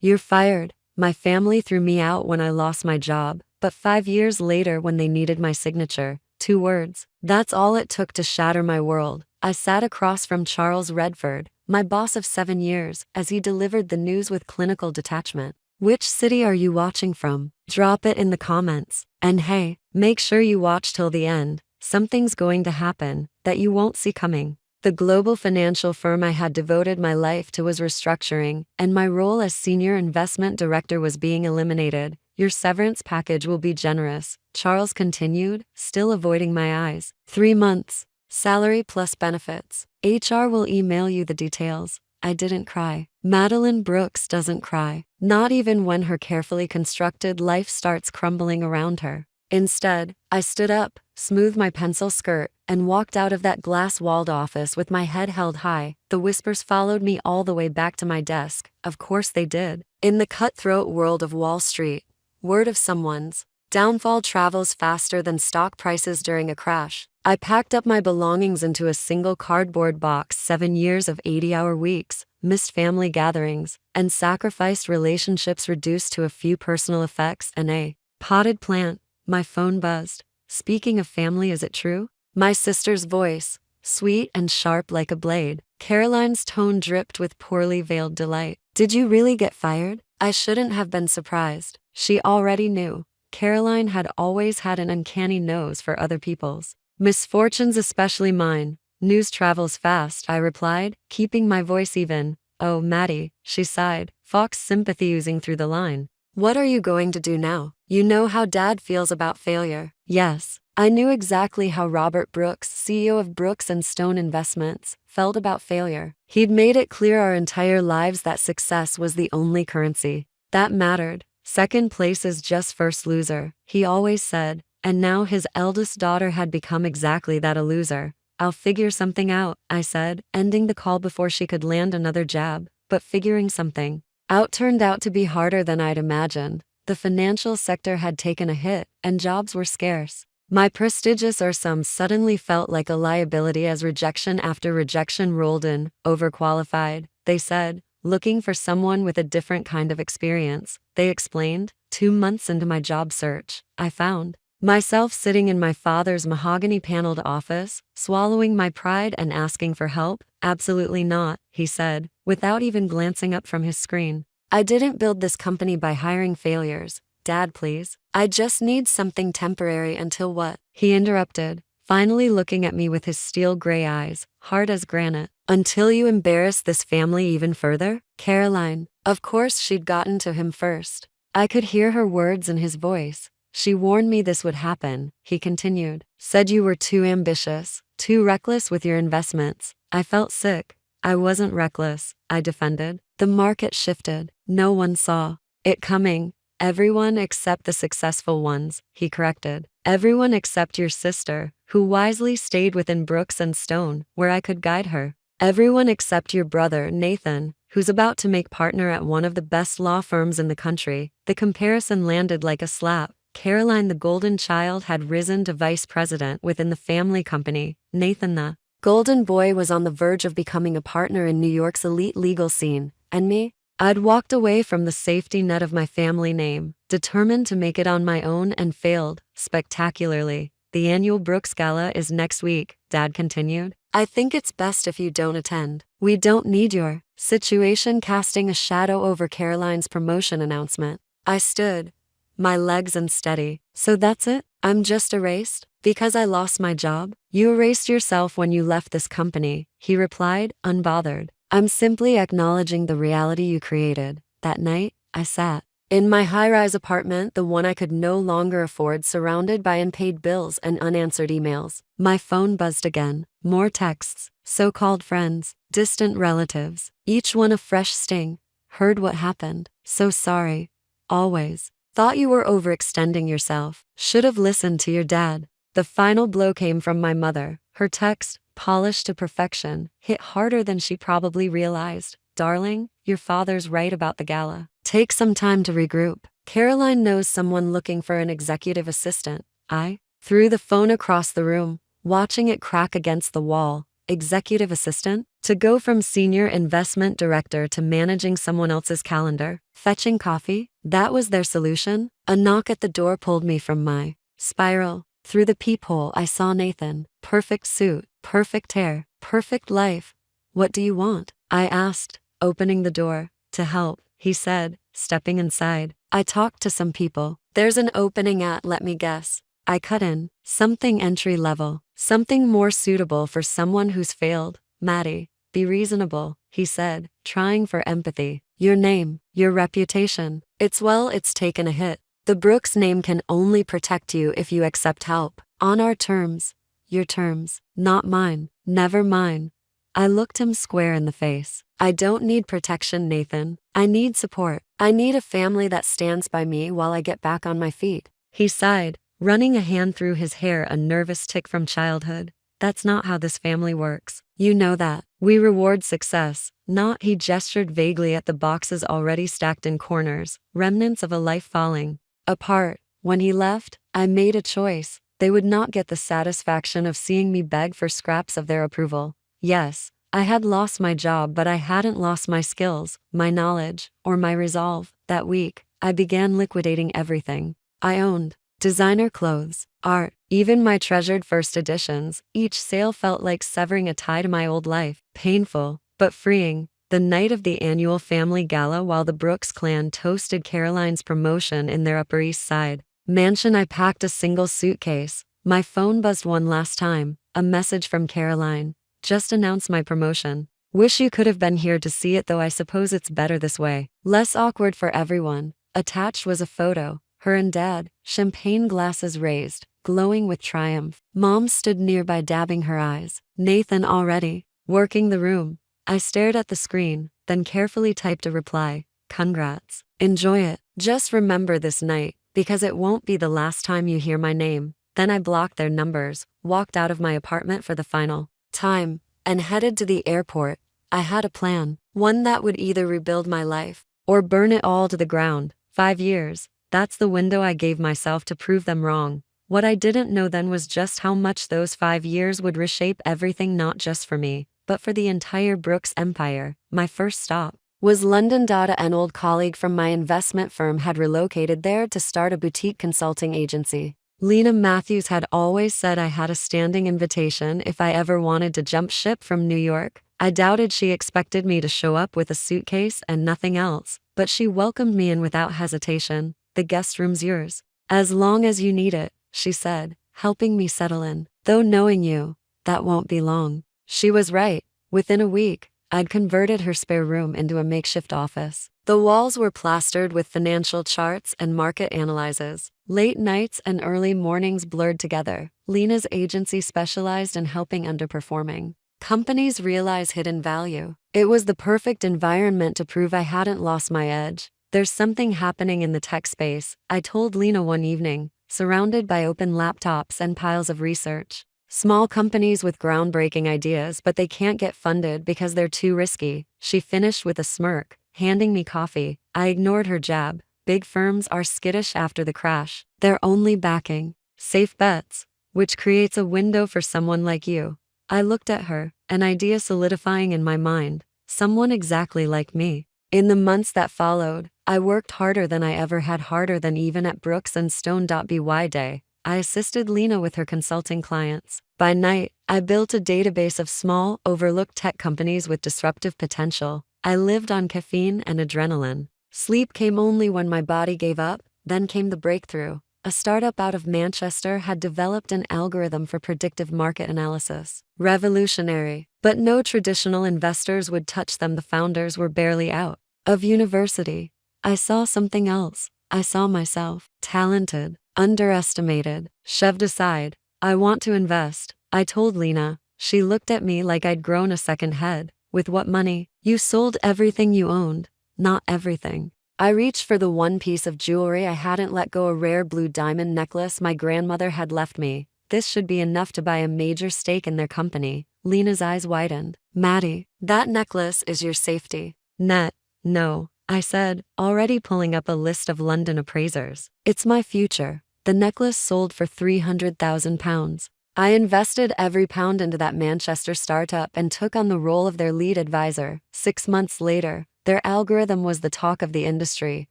"You're fired. My family threw me out when I lost my job, but 5 years later when they needed my signature, 2 words. That's all it took to shatter my world." I sat across from Charles Redford, my boss of 7 years, as he delivered the news with clinical detachment. Which city are you watching from? Drop it in the comments. And hey, make sure you watch till the end. Something's going to happen that you won't see coming. The global financial firm I had devoted my life to was restructuring, and my role as senior investment director was being eliminated. "Your severance package will be generous," Charles continued, still avoiding my eyes. "3 months. Salary plus benefits. HR will email you the details." I didn't cry. Madeline Brooks doesn't cry, not even when her carefully constructed life starts crumbling around her. Instead, I stood up, smoothed my pencil skirt, and walked out of that glass-walled office with my head held high. The whispers followed me all the way back to my desk. Of course they did. In the cutthroat world of Wall Street, word of someone's downfall travels faster than stock prices during a crash. I packed up my belongings into a single cardboard box. 7 years of 80-hour weeks, missed family gatherings, and sacrificed relationships reduced to a few personal effects and a potted plant. My phone buzzed. "Speaking of family, is it true?" My sister's voice, sweet and sharp like a blade. Caroline's tone dripped with poorly veiled delight. "Did you really get fired?" I shouldn't have been surprised. She already knew. Caroline had always had an uncanny nose for other people's misfortunes, especially mine. "News travels fast," I replied, keeping my voice even. "Oh, Maddie," she sighed, Fox sympathy oozing through the line. "What are you going to do now? You know how Dad feels about failure." Yes, I knew exactly how Robert Brooks, CEO of Brooks and Stone Investments, felt about failure. He'd made it clear our entire lives that success was the only currency that mattered. "Second place is just first loser," he always said, and now his eldest daughter had become exactly that, a loser. "I'll figure something out," I said, ending the call before she could land another jab. But figuring something out turned out to be harder than I'd imagined. The financial sector had taken a hit, and jobs were scarce. My prestigious sum suddenly felt like a liability as rejection after rejection rolled in. "Overqualified," they said, "looking for someone with a different kind of experience," they explained. 2 months into my job search, I found myself sitting in my father's mahogany-paneled office, swallowing my pride and asking for help. "Absolutely not," he said, without even glancing up from his screen. "I didn't build this company by hiring failures. Dad, please. I just need something temporary until what?" He interrupted, finally looking at me with his steel gray eyes, hard as granite. "Until you embarrass this family even further?" Caroline. Of course she'd gotten to him first. I could hear her words in his voice. "She warned me this would happen," he continued. "Said you were too ambitious, too reckless with your investments." I felt sick. "I wasn't reckless," I defended. "The market shifted. No one saw it coming." "Everyone except the successful ones," he corrected. "Everyone except your sister, who wisely stayed within Brooks and Stone, where I could guide her. Everyone except your brother, Nathan, who's about to make partner at one of the best law firms in the country." The comparison landed like a slap. Caroline, the golden child, had risen to vice president within the family company. Nathan, the golden boy, was on the verge of becoming a partner in New York's elite legal scene. And me? I'd walked away from the safety net of my family name, determined to make it on my own, and failed spectacularly. "The annual Brooks Gala is next week," Dad continued. "I think it's best if you don't attend. We don't need your situation casting a shadow over Caroline's promotion announcement." I stood, my legs unsteady. "So that's it? I'm just erased? Because I lost my job?" "You erased yourself when you left this company," he replied, unbothered. "I'm simply acknowledging the reality you created." That night, I sat in my high-rise apartment, the one I could no longer afford, surrounded by unpaid bills and unanswered emails. My phone buzzed again. More texts, so-called friends, distant relatives, each one a fresh sting. "Heard what happened. So sorry. Always. Thought you were overextending yourself. Should have listened to your dad." The final blow came from my mother. Her text, polished to perfection, hit harder than she probably realized. "Darling, your father's right about the gala. Take some time to regroup. Caroline knows someone looking for an executive assistant." I threw the phone across the room, watching it crack against the wall. "Executive assistant?" To go from senior investment director to managing someone else's calendar, fetching coffee, that was their solution? A knock at the door pulled me from my spiral. Through the peephole, I saw Nathan. Perfect suit, perfect hair, perfect life. What do you want? I asked, opening the door. To help, he said, stepping inside. I talked to some people. There's an opening at, let me guess. I cut in. Something entry level. Something more suitable for someone who's failed. Maddie, be reasonable, he said, trying for empathy. Your name, your reputation. It's taken a hit. The Brooks name can only protect you if you accept help. On our terms. Your terms, not mine, never mine. I looked him square in the face. I don't need protection, Nathan. I need support. I need a family that stands by me while I get back on my feet. He sighed, running a hand through his hair, a nervous tic from childhood. That's not how this family works. You know that. We reward success, not. He gestured vaguely at the boxes already stacked in corners, remnants of a life falling apart. When he left, I made a choice. They would not get the satisfaction of seeing me beg for scraps of their approval. Yes, I had lost my job, but I hadn't lost my skills, my knowledge, or my resolve. That week, I began liquidating everything I owned. Designer clothes, art, even my treasured first editions. Each sale felt like severing a tie to my old life. Painful, but freeing. The night of the annual family gala, while the Brooks clan toasted Caroline's promotion in their Upper East Side mansion, I packed a single suitcase. My phone buzzed one last time. A message from Caroline. Just announced my promotion. Wish you could have been here to see it, though I suppose it's better this way. Less awkward for everyone. Attached was a photo. Her and Dad, champagne glasses raised, glowing with triumph. Mom stood nearby, dabbing her eyes. Nathan already working the room. I stared at the screen, then carefully typed a reply. Congrats. Enjoy it. Just remember this night, because it won't be the last time you hear my name. Then I blocked their numbers, walked out of my apartment for the final time, and headed to the airport. I had a plan, one that would either rebuild my life or burn it all to the ground. 5 years. That's the window I gave myself to prove them wrong. What I didn't know then was just how much those 5 years would reshape everything, not just for me, but for the entire Brooks empire. My first stop was London. An old colleague from my investment firm had relocated there to start a boutique consulting agency. Lena Matthews had always said I had a standing invitation if I ever wanted to jump ship from New York. I doubted she expected me to show up with a suitcase and nothing else, but she welcomed me in without hesitation. The guest room's yours. As long as you need it, she said, helping me settle in. Though knowing you, that won't be long. She was right. Within a week, I'd converted her spare room into a makeshift office. The walls were plastered with financial charts and market analyses. Late nights and early mornings blurred together. Lena's agency specialized in helping underperforming companies realize hidden value. It was the perfect environment to prove I hadn't lost my edge. There's something happening in the tech space, I told Lena one evening, surrounded by open laptops and piles of research. Small companies with groundbreaking ideas, but they can't get funded because they're too risky. She finished with a smirk, handing me coffee. I ignored her jab. Big firms are skittish after the crash. They're only backing safe bets, which creates a window for someone like you. I looked at her, an idea solidifying in my mind. Someone exactly like me. In the months that followed, I worked harder than I ever had, harder than even at Brooks and Stone. By day, I assisted Lena with her consulting clients. By night, I built a database of small, overlooked tech companies with disruptive potential. I lived on caffeine and adrenaline. Sleep came only when my body gave up. Then came the breakthrough. A startup out of Manchester had developed an algorithm for predictive market analysis. Revolutionary. But no traditional investors would touch them. The founders were barely out of university. I saw something else. I saw myself. Talented, underestimated, shoved aside. I want to invest, I told Lena. She looked at me like I'd grown a second head. With what money? You sold everything you owned. Not everything. I reached for the one piece of jewelry I hadn't let go, a rare blue diamond necklace my grandmother had left me. This should be enough to buy a major stake in their company. Lena's eyes widened. Maddie, that necklace is your safety net. No, I said, already pulling up a list of London appraisers. It's my future. The necklace sold for £300,000. I invested every pound into that Manchester startup and took on the role of their lead advisor. 6 months later, their algorithm was the talk of the industry.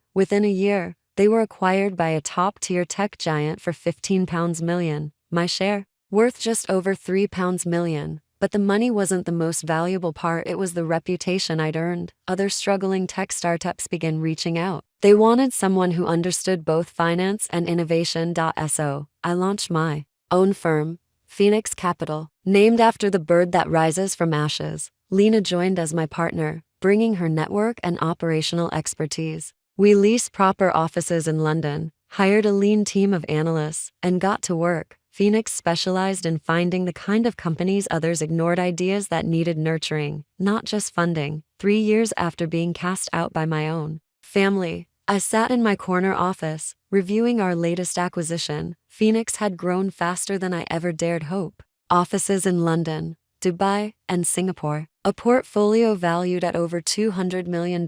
Within a year, they were acquired by a top-tier tech giant for £15 million. My share, worth just over £3 million. But the money wasn't the most valuable part, it was the reputation I'd earned. Other struggling tech startups began reaching out. They wanted someone who understood both finance and innovation. So, I launched my own firm, Phoenix Capital, named after the bird that rises from ashes. Lena joined as my partner, bringing her network and operational expertise. We leased proper offices in London, hired a lean team of analysts, and got to work. Phoenix specialized in finding the kind of companies others ignored, ideas that needed nurturing, not just funding. 3 years after being cast out by my own family, I sat in my corner office, reviewing our latest acquisition. Phoenix had grown faster than I ever dared hope. Offices in London, Dubai, and Singapore. A portfolio valued at over $200 million.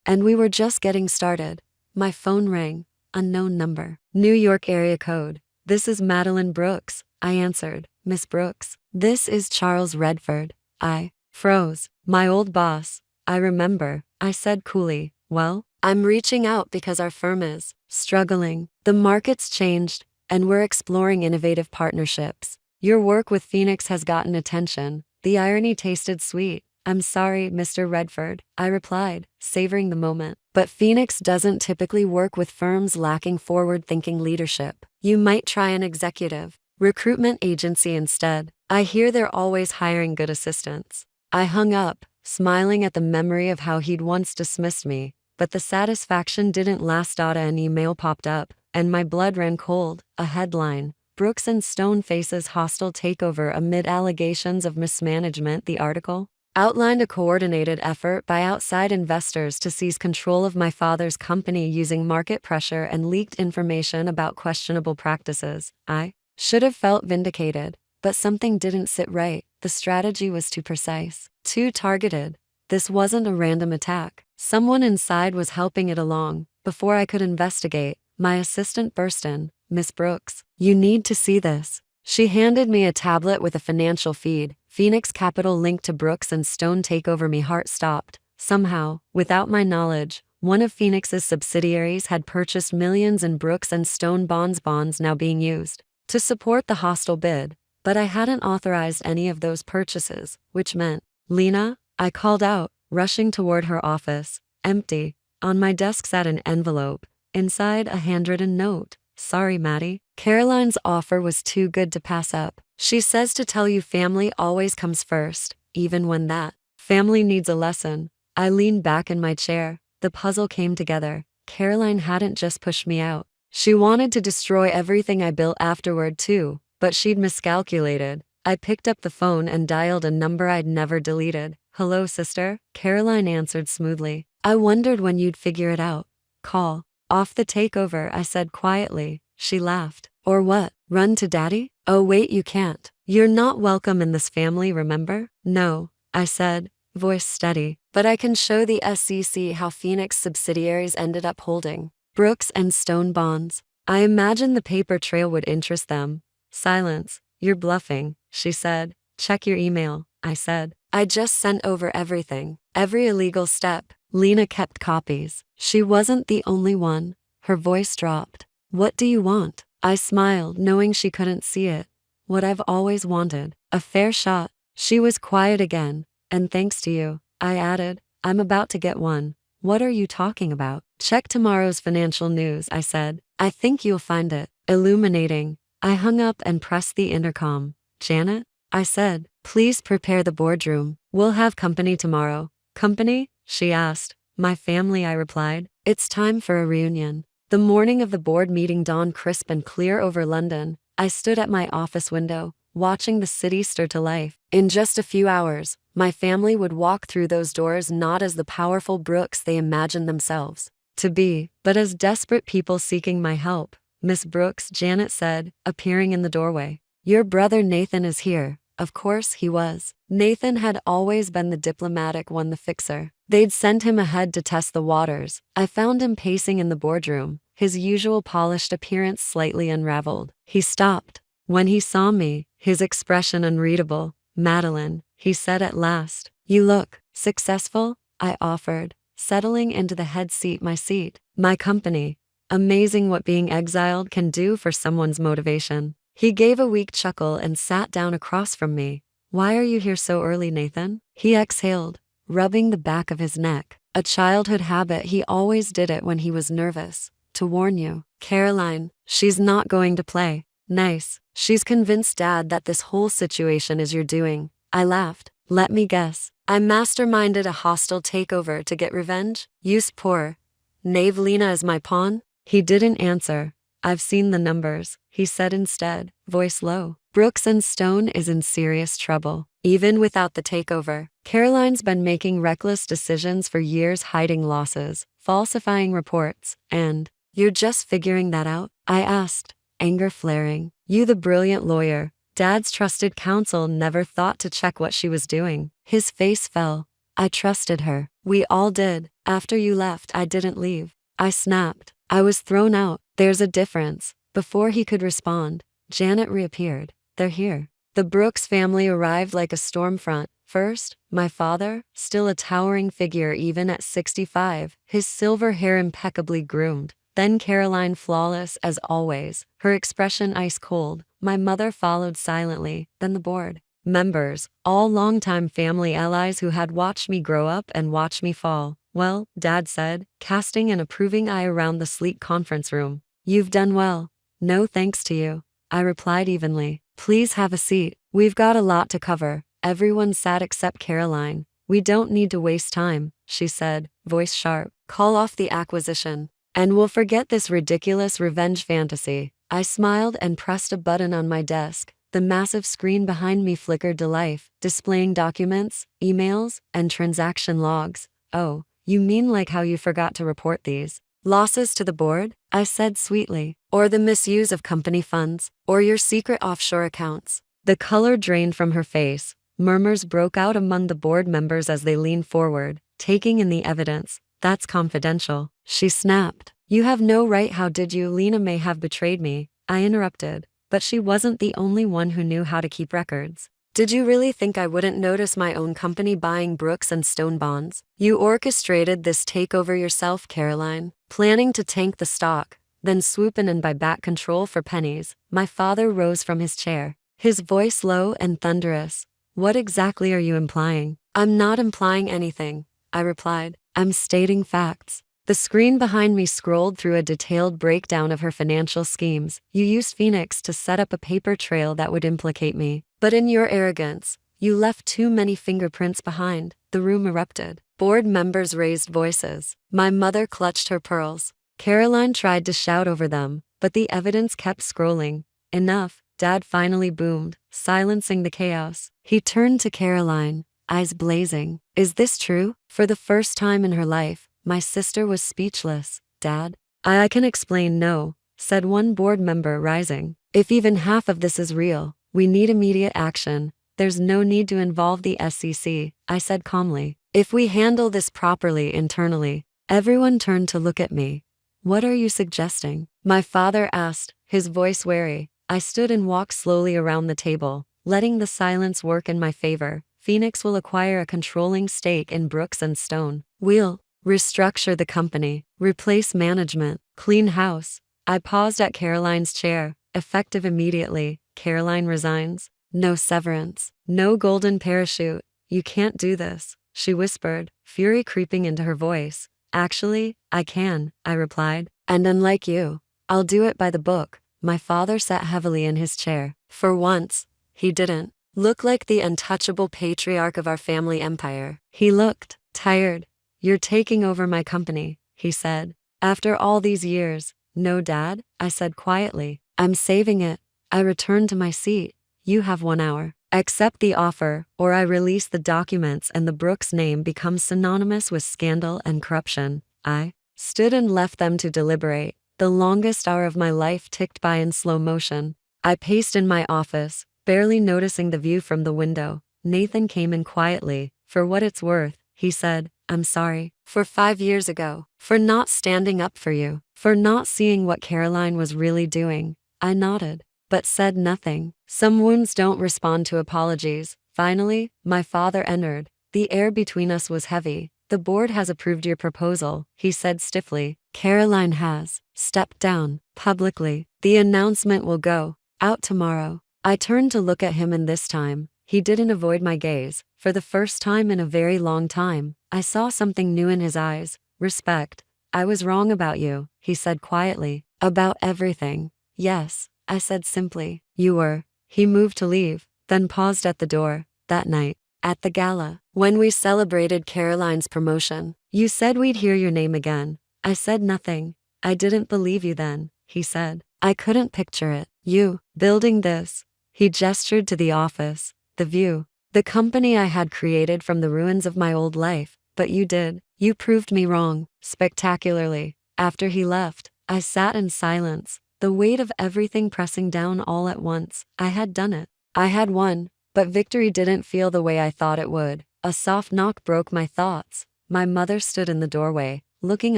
And we were just getting started. My phone rang. Unknown number. New York area code. "This is Madeline Brooks," I answered. "Miss Brooks, this is Charles Redford." I froze. "My old boss. I remember," I said coolly. "Well, I'm reaching out because our firm is struggling. The market's changed, and we're exploring innovative partnerships. Your work with Phoenix has gotten attention." The irony tasted sweet. "I'm sorry, Mr. Redford," I replied, savoring the moment. "But Phoenix doesn't typically work with firms lacking forward-thinking leadership. You might try an executive recruitment agency instead. I hear they're always hiring good assistants." I hung up, smiling at the memory of how he'd once dismissed me. But the satisfaction didn't last. An email popped up, and my blood ran cold. A headline: "Brooks and Stone faces hostile takeover amid allegations of mismanagement." The article outlined a coordinated effort by outside investors to seize control of my father's company using market pressure and leaked information about questionable practices. I should have felt vindicated, but something didn't sit right. The strategy was too precise, too targeted. This wasn't a random attack. Someone inside was helping it along. Before I could investigate, my assistant burst in. "Miss Brooks, you need to see this." She handed me a tablet with a financial feed. Phoenix Capital linked to Brooks and Stone takeover. My heart stopped. Somehow, without my knowledge, one of Phoenix's subsidiaries had purchased millions in Brooks and Stone bonds now being used to support the hostile bid. But I hadn't authorized any of those purchases, which meant, "Lena," I called out, rushing toward her office. Empty. On my desk sat an envelope. Inside, a handwritten note. "Sorry, Maddie. Caroline's offer was too good to pass up. She says to tell you family always comes first, even when that family needs a lesson." I leaned back in my chair. The puzzle came together. Caroline hadn't just pushed me out. She wanted to destroy everything I built afterward too, but she'd miscalculated. I picked up the phone and dialed a number I'd never deleted. "Hello, sister," Caroline answered smoothly. "I wondered when you'd figure it out. Call off the takeover," I said quietly. She laughed. "Or what? Run to daddy? Oh wait, you can't. You're not welcome in this family, remember?" "No," I said, voice steady. "But I can show the SEC how Phoenix subsidiaries ended up holding Brooks and Stone bonds. I imagined the paper trail would interest them." Silence. "You're bluffing," she said. "Check your email," I said. "I just sent over everything. Every illegal step." Lena kept copies. She wasn't the only one. Her voice dropped. "What do you want?" I smiled, knowing she couldn't see it. "What I've always wanted. A fair shot." She was quiet again. "And thanks to you," I added. "I'm about to get one." "What are you talking about?" "Check tomorrow's financial news," I said. "I think you'll find it illuminating." I hung up and pressed the intercom. "Janet," I said, "please prepare the boardroom. We'll have company tomorrow." "Company?" she asked. "My family," I replied. "It's time for a reunion." The morning of the board meeting dawned crisp and clear over London. I stood at my office window, watching the city stir to life. In just a few hours, my family would walk through those doors not as the powerful Brooks they imagined themselves to be, but as desperate people seeking my help. "Miss Brooks," Janet said, appearing in the doorway. "Your brother Nathan is here." Of course he was. Nathan had always been the diplomatic one, the fixer. They'd sent him ahead to test the waters. I found him pacing in the boardroom, his usual polished appearance slightly unraveled. He stopped, When he saw me, his expression unreadable. "Madeline," he said at last. "You look successful," I offered, settling into the head seat. "My seat, my company. Amazing what being exiled can do for someone's motivation." He gave a weak chuckle and sat down across from me. "Why are you here so early, Nathan?" He exhaled, rubbing the back of his neck. "A childhood habit, he always did it when he was nervous. To warn you, Caroline, she's not going to play nice. She's convinced Dad that this whole situation is your doing." I laughed. "Let me guess. I masterminded a hostile takeover to get revenge? Used poor knave Lena as my pawn?" He didn't answer. "I've seen the numbers," he said instead, voice low. "Brooks and Stone is in serious trouble. Even without the takeover, Caroline's been making reckless decisions for years, hiding losses, falsifying reports, and you're just figuring that out?" I asked, anger flaring. "You, the brilliant lawyer, Dad's trusted counsel, never thought to check what she was doing." His face fell. "I trusted her. We all did. After you left, I didn't leave," I snapped. "I was thrown out." "There's a difference." Before he could respond, Janet reappeared. "They're here." The Brooks family arrived like a storm front. First, my father, still a towering figure even at 65, his silver hair impeccably groomed. Then Caroline, flawless as always, her expression ice cold. My mother followed silently, then the board members, all longtime family allies who had watched me grow up and watch me fall. "Well," Dad said, casting an approving eye around the sleek conference room. "You've done well." "No thanks to you," I replied evenly. "Please have a seat. We've got a lot to cover." Everyone sat except Caroline. "We don't need to waste time," she said, voice sharp. "Call off the acquisition, and we'll forget this ridiculous revenge fantasy." I smiled and pressed a button on my desk. The massive screen behind me flickered to life, displaying documents, emails, and transaction logs. "Oh, you mean like how you forgot to report these losses to the board?" I said sweetly. "Or the misuse of company funds, or your secret offshore accounts." The color drained from her face. Murmurs broke out among the board members as they leaned forward, taking in the evidence. "That's confidential," she snapped. "You have no right." "How did you?" "Lena may have betrayed me," I interrupted, "but she wasn't the only one who knew how to keep records." "Did you really think I wouldn't notice my own company buying Brooks and Stone bonds?" "You orchestrated this takeover yourself, Caroline, planning to tank the stock, then swoop in and buy back control for pennies." My father rose from his chair, his voice low and thunderous. "What exactly are you implying?" "I'm not implying anything," I replied. "I'm stating facts." The screen behind me scrolled through a detailed breakdown of her financial schemes. "You used Phoenix to set up a paper trail that would implicate me. But in your arrogance, you left too many fingerprints behind." The room erupted. Board members raised voices. My mother clutched her pearls. Caroline tried to shout over them, but the evidence kept scrolling. "Enough," Dad finally boomed, silencing the chaos. He turned to Caroline, eyes blazing. "Is this true?" For the first time in her life, my sister was speechless. "Dad, I can explain." "No," said one board member, rising. "If even half of this is real, we need immediate action." "There's no need to involve the SEC," I said calmly. "If we handle this properly internally." Everyone turned to look at me. "What are you suggesting?" my father asked, his voice wary. I stood and walked slowly around the table, letting the silence work in my favor. "Phoenix will acquire a controlling stake in Brooks and Stone. We'll restructure the company, replace management, clean house." I paused at Caroline's chair. "Effective immediately." "Caroline resigns. No severance. No golden parachute." "You can't do this," she whispered, fury creeping into her voice. "Actually, I can," I replied. "And unlike you, I'll do it by the book." My father sat heavily in his chair. For once, he didn't look like the untouchable patriarch of our family empire. He looked tired. "You're taking over my company," he said. "After all these years." "No, Dad," I said quietly. "I'm saving it." I returned to my seat. "You have 1 hour. Accept the offer, or I release the documents and the Brooks name becomes synonymous with scandal and corruption." I stood and left them to deliberate. The longest hour of my life ticked by in slow motion. I paced in my office, barely noticing the view from the window. Nathan came in quietly. "For what it's worth," he said, "I'm sorry. For 5 years ago. For not standing up for you. For not seeing what Caroline was really doing." I nodded. but said nothing. Some wounds don't respond to apologies. Finally, my father entered. The air between us was heavy. The board has approved your proposal, he said stiffly. Caroline has stepped down publicly. The announcement will go out tomorrow. I turned to look at him, and this time, he didn't avoid my gaze. For the first time in a very long time, I saw something new in his eyes. Respect. I was wrong about you, he said quietly. About everything. Yes, I said simply. You were. He moved to leave, then paused at the door. That night, at the gala, when we celebrated Caroline's promotion, you said we'd hear your name again. I said nothing. I didn't believe you then, he said. I couldn't picture it. You, building this. He gestured to the office, the view, the company I had created from the ruins of my old life. But you did. You proved me wrong, spectacularly. After he left, I sat in silence, the weight of everything pressing down all at once. I had done it. I had won, but victory didn't feel the way I thought it would. A soft knock broke my thoughts. My mother stood in the doorway, looking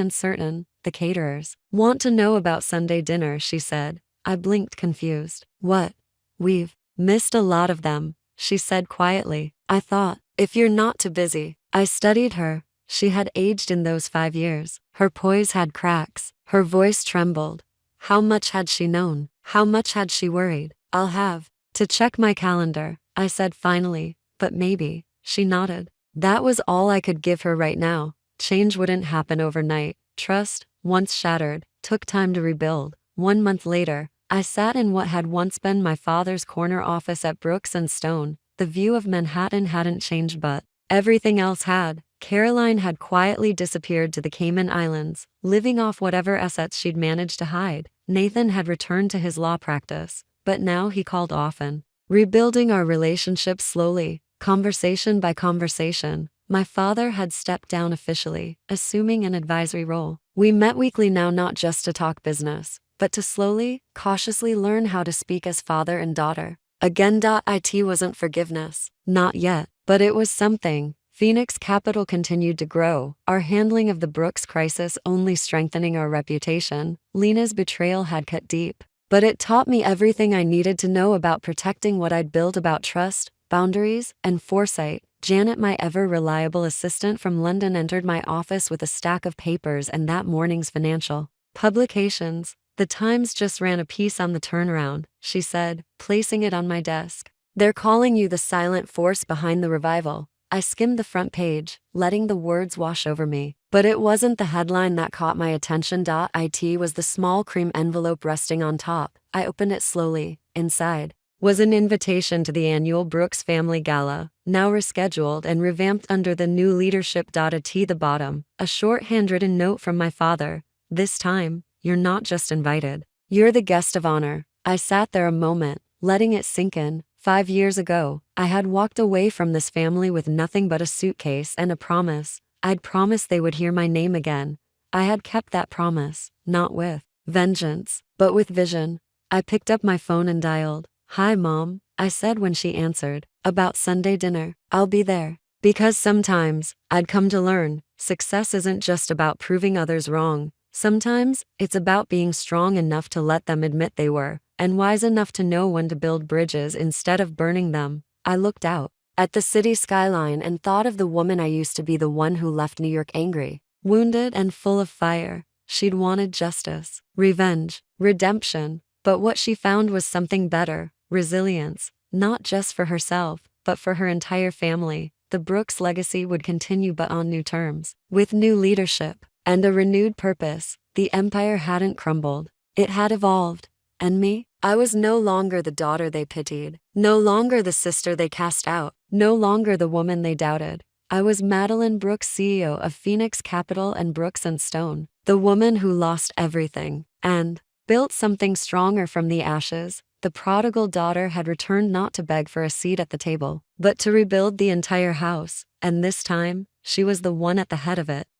uncertain. The caterers want to know about Sunday dinner, she said. I blinked, confused. What? We've missed a lot of them, she said quietly. I thought, if you're not too busy. I studied her. She had aged in those 5 years. Her poise had cracks. Her voice trembled. How much had she known? How much had she worried? I'll have to check my calendar, I said finally. But maybe. She nodded. That was all I could give her right now. Change wouldn't happen overnight. Trust, once shattered, took time to rebuild. 1 month later, I sat in what had once been my father's corner office at Brooks and Stone. The view of Manhattan hadn't changed, but everything else had. Caroline had quietly disappeared to the Cayman Islands, living off whatever assets she'd managed to hide. Nathan had returned to his law practice, but now he called often. Rebuilding our relationship slowly, conversation by conversation. My father had stepped down officially, assuming an advisory role. We met weekly now, not just to talk business, but to slowly, cautiously learn how to speak as father and daughter. Again. It wasn't forgiveness. Not yet, but it was something. Phoenix Capital continued to grow, our handling of the Brooks crisis only strengthening our reputation. Lena's betrayal had cut deep, but it taught me everything I needed to know about protecting what I'd built, about trust, boundaries, and foresight. Janet, my ever-reliable assistant from London, entered my office with a stack of papers and that morning's financial publications. The Times just ran a piece on the turnaround, she said, placing it on my desk. They're calling you the silent force behind the revival. I skimmed the front page, letting the words wash over me. But it wasn't the headline that caught my attention. It was the small cream envelope resting on top. I opened it slowly. Inside was an invitation to the annual Brooks Family Gala, now rescheduled and revamped under the new leadership. At the bottom, a short handwritten note from my father. This time, you're not just invited. You're the guest of honor. I sat there a moment, letting it sink in. 5 years ago, I had walked away from this family with nothing but a suitcase and a promise. I'd promised they would hear my name again. I had kept that promise, not with vengeance, but with vision. I picked up my phone and dialed. Hi, Mom, I said when she answered. About Sunday dinner. I'll be there. Because sometimes, I'd come to learn, success isn't just about proving others wrong. Sometimes, it's about being strong enough to let them admit they were, and wise enough to know when to build bridges instead of burning them. I looked out at the city skyline and thought of the woman I used to be, the one who left New York angry, wounded and full of fire. She'd wanted justice, revenge, redemption, but what she found was something better, resilience, not just for herself, but for her entire family. The Brooks legacy would continue, but on new terms, with new leadership and a renewed purpose. The empire hadn't crumbled, it had evolved. And me? I was no longer the daughter they pitied, no longer the sister they cast out, no longer the woman they doubted. I was Madeline Brooks, CEO of Phoenix Capital and Brooks and Stone, the woman who lost everything and built something stronger from the ashes. The prodigal daughter had returned, not to beg for a seat at the table, but to rebuild the entire house, and this time, she was the one at the head of it.